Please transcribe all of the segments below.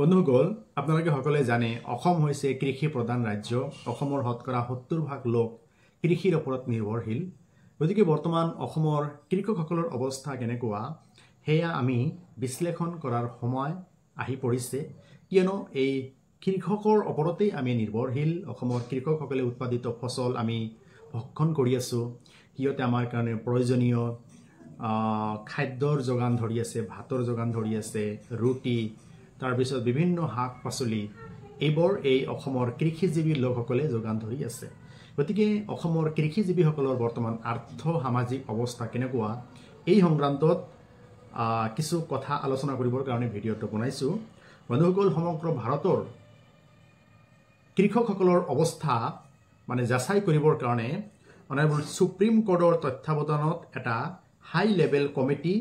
বন্ধুসকল, আপোনালোকে সকলে জানে অসম হৈছে কৃষি প্ৰধান ৰাজ্য। অসমৰ শতকৰা ৭০% লোক কৃষিৰ ওপৰত নিৰ্ভৰশীল। গতিকে বৰ্তমান অসমৰ কৃষকসকলৰ অৱস্থা কেনেকুৱা হেয়া আমি বিশ্লেষণ কৰাৰ সময় আহি পৰিছে, কিয়নো এই কৃষকৰ ওপৰতেই আমি নিৰ্ভৰশীল। অসমৰ কৃষকসকলে উৎপাদিত ফসল আমি ভক্ষণ কৰি আছো। সিহঁতে আমাৰ কাৰণে প্ৰয়োজনীয় খাদ্যৰ যোগান ধৰি আছে, ভাতৰ যোগান ধৰি আছে, ৰুটি, তাৰপিছত বিভিন্ন শাক পাচলি এইবোৰ এই অসমৰ কৃষিজীৱী লোকসকলে যোগান ধৰি আছে। গতিকে অসমৰ কৃষিজীৱীসকলৰ বৰ্তমান আৰ্থ সামাজিক অৱস্থা কেনেকুৱা এই সংক্ৰান্তত কিছু কথা আলোচনা কৰিবৰ কাৰণে ভিডিঅ'টো বনাইছো। বন্ধুসকল, সমগ্ৰ ভাৰতৰ কৃষকসকলৰ অৱস্থা যাচাই কৰিবৰ কাৰণে অনাৰেবল সুপ্ৰিম কোৰ্টৰ তত্ত্বাৱধানত এটা হাই লেভেল কমিটি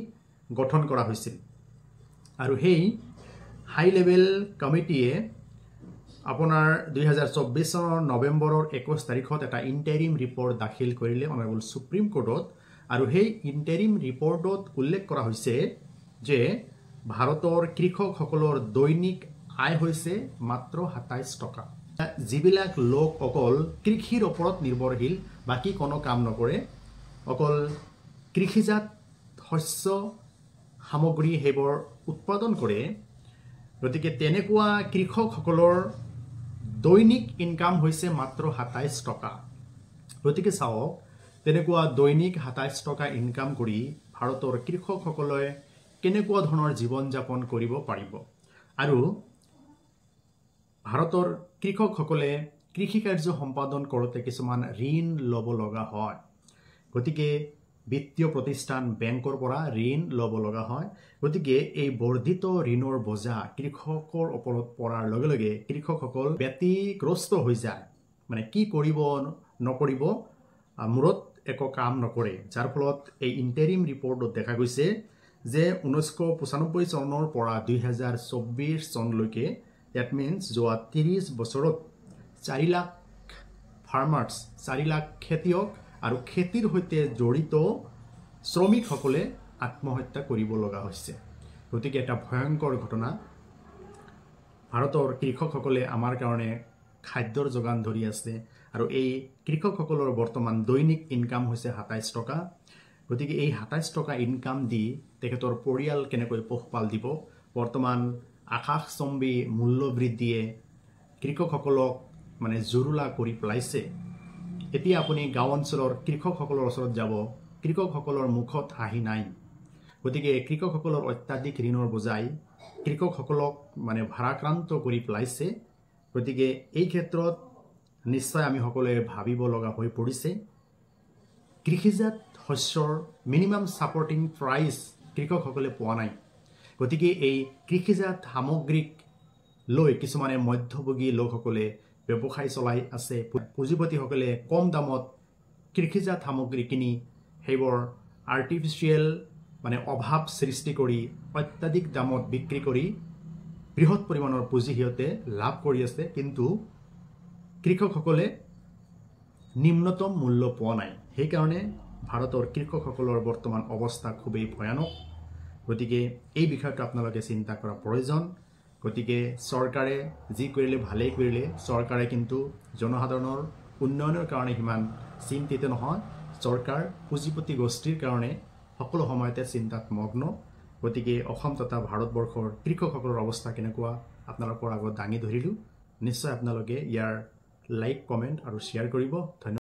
গঠন কৰা হৈছিল। আৰু সেই হাই লেভেল কমিটিয়ে আপোনাৰ 2024 চনৰ নৱেম্বৰৰ 21 তাৰিখত এটা ইণ্টাৰিম ৰিপৰ্ট দাখিল কৰিলে অনাৰেবল সুপ্ৰিম কোৰ্টত। আৰু সেই ইণ্টাৰিম ৰিপৰ্টত উল্লেখ কৰা হৈছে যে ভাৰতৰ কৃষকসকলৰ দৈনিক আয় হৈছে মাত্ৰ 27 টকা। যিবিলাক লোক অকল কৃষিৰ ওপৰত নিৰ্ভৰশীল, বাকী কোনো কাম নকৰে, অকল কৃষিজাত শস্য সামগ্ৰী সেইবোৰ উৎপাদন কৰে, গতিকে তেনেকুৱা কৃষকসকলৰ দৈনিক ইনকাম হৈছে মাত্ৰ 27 টকা। গতিকে চাওক, তেনেকুৱা দৈনিক 27 টকা ইনকাম কৰি ভাৰতৰ কৃষকসকলে কেনেকুৱা ধৰণৰ জীৱন যাপন কৰিব পাৰিব। আৰু ভাৰতৰ কৃষকসকলে কৃষিকাৰ্য সম্পাদন কৰোঁতে কিছুমান ঋণ ল'ব লগা হয়। গতিকে বিত্তীয় প্ৰতিষ্ঠান বেংকৰ পৰা ঋণ ল'ব লগা হয়। গতিকে এই বৰ্ধিত ঋণৰ বোজা কৃষকৰ ওপৰত পৰাৰ লগে লগে কৃষকসকল ব্যতিগ্ৰস্ত হৈ যায়। কি কৰিব নকৰিব মূৰত একো কাম নকৰে, যাৰ ফলত এই ইণ্টাৰিম ৰিপৰ্টত দেখা গৈছে যে 1995 চনৰ পৰা 2024 চনলৈকে, ডেট মিনছ যোৱা 30 বছৰত 4 লাখ ফাৰ্মাৰ্ছ, 4 লাখ খেতিয়ক আৰু খেতিৰ সৈতে জড়িত শ্ৰমিকসকলে আত্মহত্যা কৰিব লগা হৈছে। গতিকে এটা ভয়ংকৰ ঘটনা। ভাৰতৰ কৃষকসকলে আমাৰ কাৰণে খাদ্যৰ যোগান ধৰি আছে আৰু এই কৃষকসকলৰ বৰ্তমান দৈনিক ইনকাম হৈছে 27 টকা। গতিকে এই 27 টকা ইনকাম দি তেখেতৰ পৰিয়াল কেনেকৈ পোহপাল দিব। বৰ্তমান আকাশচম্বী মূল্য বৃদ্ধিয়ে কৃষকসকলক জুৰুলা কৰি পেলাইছে। এতিয়া আপুনি গাঁও অঞ্চলৰ কৃষকসকলৰ ওচৰত যাব, কৃষকসকলৰ মুখত হাঁহি নাই। গতিকে কৃষকসকলৰ অত্যাধিক ঋণৰ বোজাই কৃষকসকলক ভাৰাক্ৰান্ত কৰি পেলাইছে। গতিকে এই ক্ষেত্ৰত নিশ্চয় আমি সকলোৱে ভাবিব লগা হৈ পৰিছে। কৃষিজাত শস্যৰ মিনিমাম ছাপৰ্টিং প্ৰাইচ কৃষকসকলে পোৱা নাই। গতিকে এই কৃষিজাত সামগ্ৰীক লৈ কিছুমানে মধ্যভোগী লোকসকলে ব্যৱসায় চলাই আছে। পুঁজিপতিসকলে কম দামত কৃষিজাত সামগ্ৰী কিনি সেইবোৰ আৰ্টিফিচিয়েল অভাৱ সৃষ্টি কৰি অত্যাধিক দামত বিক্ৰী কৰি বৃহৎ পৰিমাণৰ পুঁজি সিহঁতে লাভ কৰি আছে। কিন্তু কৃষকসকলে নিম্নতম মূল্য পোৱা নাই। সেইকাৰণে ভাৰতৰ কৃষকসকলৰ বৰ্তমান অৱস্থা খুবেই ভয়ানক। গতিকে এই বিষয়টো আপোনালোকে চিন্তা কৰা প্ৰয়োজন। গতিকে চৰকাৰে যি কৰিলে ভালেই কৰিলে, চৰকাৰে কিন্তু জনসাধাৰণৰ উন্নয়নৰ কাৰণে সিমান চিন্তিত নহয়। চৰকাৰ পুঁজিপতি গোষ্ঠীৰ কাৰণে সকলো সময়তে চিন্তাত মগ্ন। গতিকে অসম তথা ভাৰতবৰ্ষৰ কৃষকসকলৰ অৱস্থা কেনেকুৱা আপোনালোকৰ আগত দাঙি ধৰিলোঁ। নিশ্চয় আপোনালোকে ইয়াৰ লাইক, কমেণ্ট আৰু শ্বেয়াৰ কৰিব। ধন্যবাদ।